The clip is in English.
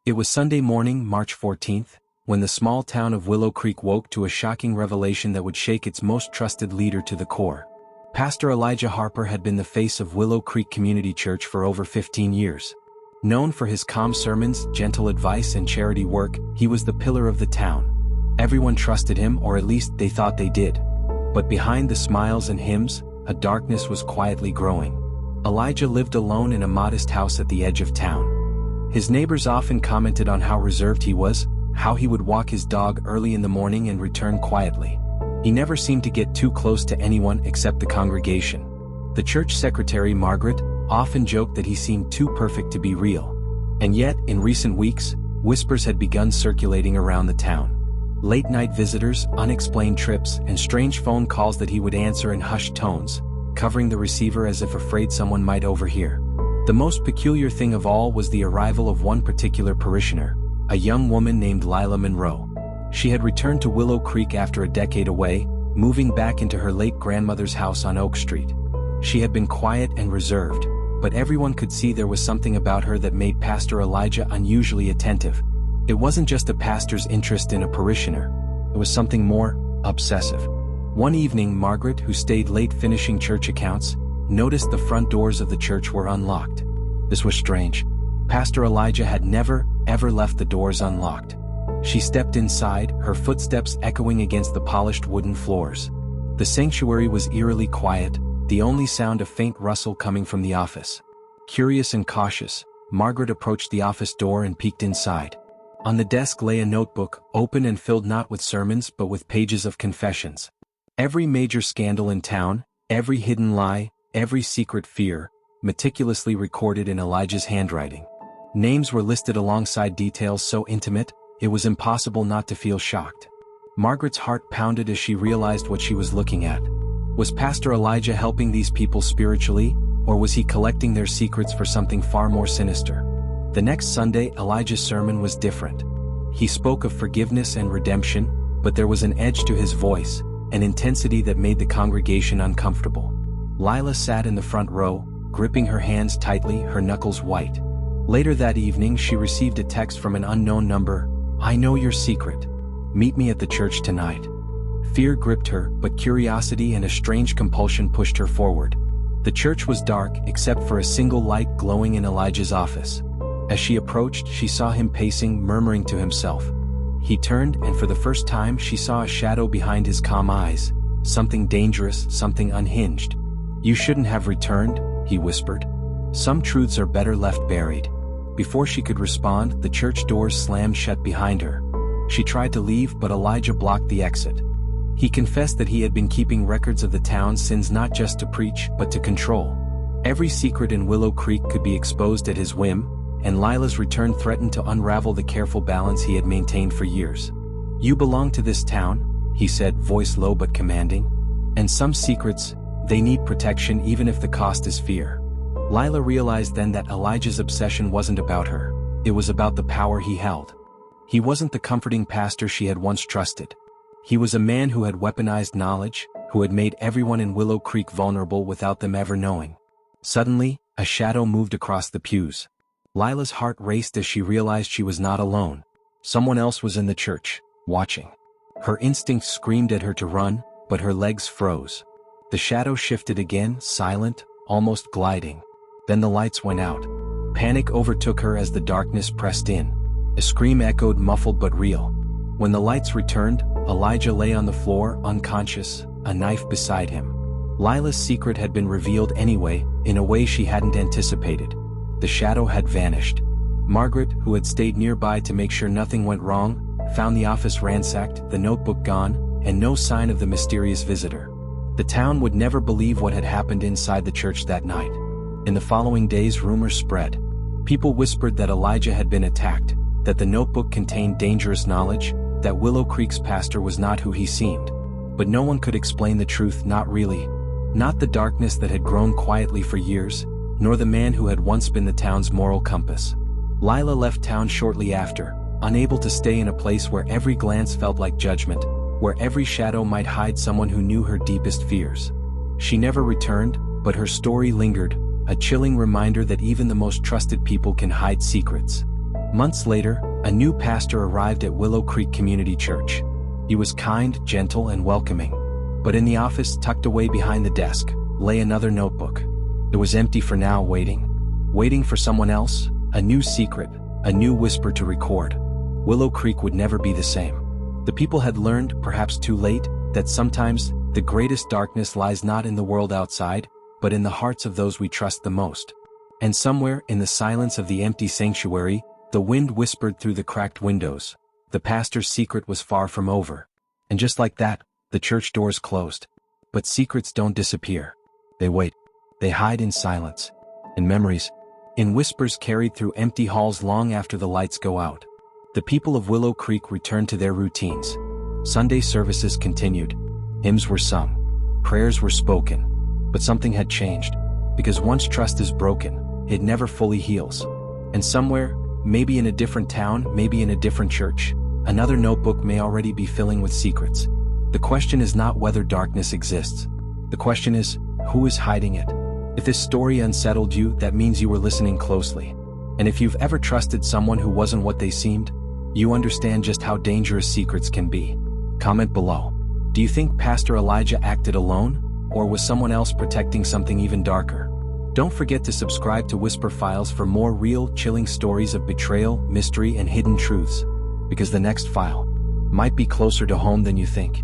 It was Sunday morning, March 14th, when the small town of Willow Creek woke to a shocking revelation that would shake its most trusted leader to the core. Pastor Elijah Harper had been the face of Willow Creek Community Church for over 15 years. Known for his calm sermons, gentle advice, and charity work, he was the pillar of the town. Everyone trusted him, or at least they thought they did. But behind the smiles and hymns, a darkness was quietly growing. Elijah lived alone in a modest house at the edge of town. His neighbors often commented on how reserved he was, how he would walk his dog early in the morning and return quietly. He never seemed to get too close to anyone except the congregation. The church secretary, Margaret, often joked that he seemed too perfect to be real. And yet, in recent weeks, whispers had begun circulating around the town. Late-night visitors, unexplained trips, and strange phone calls that he would answer in hushed tones, covering the receiver as if afraid someone might overhear. The most peculiar thing of all was the arrival of one particular parishioner, a young woman named Lila Monroe. She had returned to Willow Creek after a decade away, moving back into her late grandmother's house on Oak Street. She had been quiet and reserved, but everyone could see there was something about her that made Pastor Elijah unusually attentive. It wasn't just a pastor's interest in a parishioner. It was something more obsessive. One evening, Margaret, who stayed late finishing church accounts, noticed the front doors of the church were unlocked. This was strange. Pastor Elijah had never, ever left the doors unlocked. She stepped inside, her footsteps echoing against the polished wooden floors. The sanctuary was eerily quiet, the only sound a faint rustle coming from the office. Curious and cautious, Margaret approached the office door and peeked inside. On the desk lay a notebook, open and filled not with sermons but with pages of confessions. Every major scandal in town, every hidden lie, every secret fear, meticulously recorded in Elijah's handwriting. Names were listed alongside details so intimate, it was impossible not to feel shocked. Margaret's heart pounded as she realized what she was looking at. Was Pastor Elijah helping these people spiritually, or was he collecting their secrets for something far more sinister? The next Sunday, Elijah's sermon was different. He spoke of forgiveness and redemption, but there was an edge to his voice, an intensity that made the congregation uncomfortable. Lila sat in the front row, gripping her hands tightly, her knuckles white. Later that evening, she received a text from an unknown number. "I know your secret. Meet me at the church tonight." Fear gripped her, but curiosity and a strange compulsion pushed her forward. The church was dark, except for a single light glowing in Elijah's office. As she approached, she saw him pacing, murmuring to himself. He turned, and for the first time she saw a shadow behind his calm eyes. Something dangerous, something unhinged. "You shouldn't have returned," he whispered. "Some truths are better left buried." Before she could respond, the church doors slammed shut behind her. She tried to leave, but Elijah blocked the exit. He confessed that he had been keeping records of the town's sins, not just to preach, but to control. Every secret in Willow Creek could be exposed at his whim, and Lila's return threatened to unravel the careful balance he had maintained for years. "You belong to this town," he said, voice low but commanding. "And some secrets, they need protection even if the cost is fear." Lila realized then that Elijah's obsession wasn't about her. It was about the power he held. He wasn't the comforting pastor she had once trusted. He was a man who had weaponized knowledge, who had made everyone in Willow Creek vulnerable without them ever knowing. Suddenly, a shadow moved across the pews. Lila's heart raced as she realized she was not alone. Someone else was in the church, watching. Her instincts screamed at her to run, but her legs froze. The shadow shifted again, silent, almost gliding. Then the lights went out. Panic overtook her as the darkness pressed in. A scream echoed, muffled but real. When the lights returned, Elijah lay on the floor, unconscious, a knife beside him. Lila's secret had been revealed anyway, in a way she hadn't anticipated. The shadow had vanished. Margaret, who had stayed nearby to make sure nothing went wrong, found the office ransacked, the notebook gone, and no sign of the mysterious visitor. The town would never believe what had happened inside the church that night. In the following days, rumors spread. People whispered that Elijah had been attacked, that the notebook contained dangerous knowledge, that Willow Creek's pastor was not who he seemed. But no one could explain the truth, not really. Not the darkness that had grown quietly for years, nor the man who had once been the town's moral compass. Lila left town shortly after, unable to stay in a place where every glance felt like judgment, where every shadow might hide someone who knew her deepest fears. She never returned, but her story lingered, a chilling reminder that even the most trusted people can hide secrets. Months later, a new pastor arrived at Willow Creek Community Church. He was kind, gentle, and welcoming. But in the office, tucked away behind the desk, lay another notebook. It was empty for now, waiting for someone else, a new secret, a new whisper to record. Willow Creek would never be the same. The people had learned, perhaps too late, that sometimes the greatest darkness lies not in the world outside, but in the hearts of those we trust the most. And somewhere in the silence of the empty sanctuary, the wind whispered through the cracked windows. The pastor's secret was far from over. And just like that, the church doors closed. But secrets don't disappear. They wait. They hide in silence, in memories, in whispers carried through empty halls long after the lights go out. The people of Willow Creek returned to their routines. Sunday services continued. Hymns were sung. Prayers were spoken. But something had changed. Because once trust is broken, it never fully heals. And somewhere, maybe in a different town, maybe in a different church, another notebook may already be filling with secrets. The question is not whether darkness exists. The question is, who is hiding it? If this story unsettled you, that means you were listening closely. And if you've ever trusted someone who wasn't what they seemed, you understand just how dangerous secrets can be. Comment below. Do you think Pastor Elijah acted alone, or was someone else protecting something even darker? Don't forget to subscribe to Whisper Files for more real, chilling stories of betrayal, mystery, and hidden truths. Because the next file might be closer to home than you think.